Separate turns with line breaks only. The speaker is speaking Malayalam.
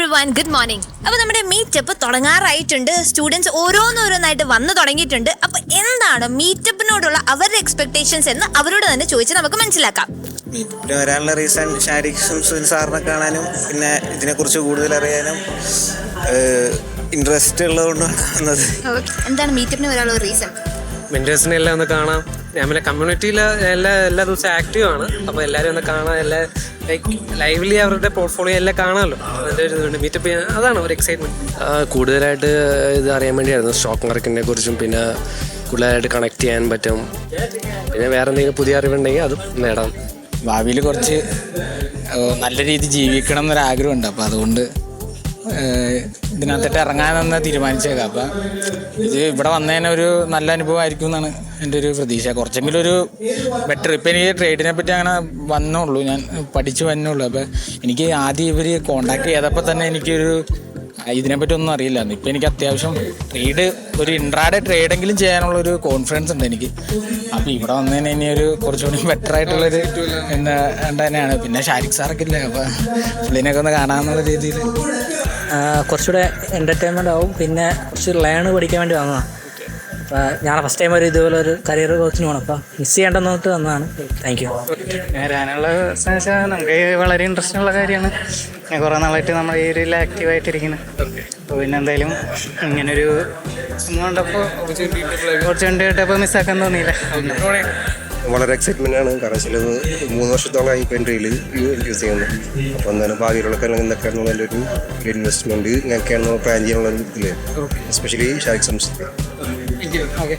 everyone, good morning. അപ്പോൾ നമ്മുടെ മീറ്റപ്പ് തുടങ്ങാറായിട്ടുണ്ട്. സ്റ്റുഡൻസ് ഓരോന്നോരോന്നായിട്ട് വന്നു തുടങ്ങിയിട്ടുണ്ട്. അപ്പോൾ എന്താണ് മീറ്റപ്പിനോടുള്ള അവരുടെ എക്സ്പെക്ടേഷൻസ് എന്ന് അവരോട് തന്നെ ചോദിച്ച് നമുക്ക് മനസ്സിലാക്കാം.
മീറ്റപ്പിന് വരാനുള്ള റീസൺ ഷാരിഖ് ശംസുദ്ദീൻ സാറിനെ കാണാനും പിന്നെ ഇതിനെക്കുറിച്ച് കൂടുതൽ അറിയാനും ഇൻട്രസ്റ്റ് ഉള്ളതുകൊണ്ടാണ് വന്നത്.
എന്താണ് മീറ്റപ്പിന് വരാനുള്ള റീസൺ?
മെൻറ്റേഴ്സിനെ എല്ലാം ഒന്ന് കാണാം. ഞാൻ കമ്മ്യൂണിറ്റിയിൽ എല്ലാ ദിവസവും ആക്റ്റീവ് ആണ്. അപ്പോൾ എല്ലാവരും ഒന്ന് കാണാം, എല്ലാം ലൈവ്ലി അവരുടെ പോർട്ട്ഫോളിയോ എല്ലാം കാണാമല്ലോ. അതിൻ്റെ ഒരു ഇതുണ്ട് മീറ്റപ്പ് ചെയ്യാൻ, അതാണ് ഒരു എക്സൈറ്റ്മെൻറ്റ്. കൂടുതലായിട്ട് ഇത് അറിയാൻ വേണ്ടിയായിരുന്നു സ്റ്റോക്ക് മാർക്കറ്റിനെ കുറിച്ചും, പിന്നെ കൂടുതലായിട്ട് കണക്ട് ചെയ്യാൻ പറ്റും. പിന്നെ വേറെ എന്തെങ്കിലും പുതിയ അറിവുണ്ടെങ്കിൽ അതും നേടാം.
ഭാവിയിൽ കുറച്ച് നല്ല രീതിയിൽ ജീവിക്കണം എന്നൊരാഗ്രഹമുണ്ട്. അപ്പോൾ അതുകൊണ്ട് ഇതിനകത്തിട്ട് ഇറങ്ങാനെന്ന് തീരുമാനിച്ചേക്കാം. അപ്പം ഇത് ഇവിടെ വന്നതിന് ഒരു നല്ല അനുഭവമായിരിക്കും എന്നാണ് എൻ്റെ ഒരു പ്രതീക്ഷ. കുറച്ചെങ്കിലും ഒരു ബെറ്റർ. ഇപ്പം എനിക്ക് ട്രേഡിനെ പറ്റി അങ്ങനെ വന്നുള്ളൂ, ഞാൻ പഠിച്ച് വന്നുള്ളൂ. അപ്പം എനിക്ക് ആദ്യം ഇവർ കോണ്ടാക്ട് ചെയ്തപ്പോൾ തന്നെ എനിക്കൊരു ഇതിനെപ്പറ്റി ഒന്നും അറിയില്ലായിരുന്നു. ഇപ്പം എനിക്ക് അത്യാവശ്യം ഒരു ഇൻട്രാഡേ ട്രേഡെങ്കിലും ചെയ്യാനുള്ളൊരു കോൺഫിഡൻസ് ഉണ്ട് എനിക്ക്. അപ്പോൾ ഇവിടെ വന്നതിന് ഇനി ഒരു കുറച്ചുകൂടി ബെറ്റർ ആയിട്ടുള്ളൊരു തന്നെയാണ്. പിന്നെ ഷാരിഖ് സാറൊക്കെ ഇല്ലേ, അപ്പോൾ പുള്ളിനെയൊക്കെ ഒന്ന് കാണാമെന്നുള്ള രീതിയിൽ
കുറച്ചുകൂടെ എൻ്റർടൈൻമെൻ്റ് ആവും. പിന്നെ കുറച്ച് ലേൺ പഠിക്കാൻ വേണ്ടി വന്നതാണ്. അപ്പോൾ ഞാൻ ഫസ്റ്റ് ടൈം ഒരു ഇതുപോലെ ഒരു കരിയർ കോച്ചിന് പോകണം. അപ്പോൾ മിസ് ചെയ്യേണ്ടെന്ന് നോക്കിയിട്ട് വന്നതാണ്. Thank you.
വരാനുള്ള വെച്ചാൽ നമുക്ക് വളരെ ഇൻട്രസ്റ്റ് ഉള്ള കാര്യമാണ്. കുറേ നാളായിട്ട് നമ്മൾ ഈ ഒരു ആക്റ്റീവായിട്ടിരിക്കുന്നത്. അപ്പോൾ പിന്നെ എന്തായാലും ഇങ്ങനൊരു കണ്ടപ്പോൾ ഓപ്പർച്യൂണിറ്റി കിട്ടപ്പോൾ മിസ്സാക്കാൻ തോന്നിയില്ല.
വളരെ എക്സൈറ്റ്മെൻ്റ് ആണ്. കാരണം വെച്ചാൽ 3 വർഷത്തോളമായി ഇപ്പോൾ എൻ്റെ യൂസ് ചെയ്യുന്നത്. അപ്പോൾ എന്തായാലും ഭാവിയിലുള്ള കാര്യങ്ങൾ എന്തൊക്കെയാണെന്നുള്ള എൻ്റെ ഒരു ഇൻവെസ്റ്റ്മെൻറ്റ് ഞങ്ങൾക്കാണെന്ന് പ്ലാൻ ചെയ്യാനുള്ള ഇതിൽ എസ്പെഷ്യലി ഷാരിഖ് ശംസുദ്ദീൻ.
ഓക്കെ.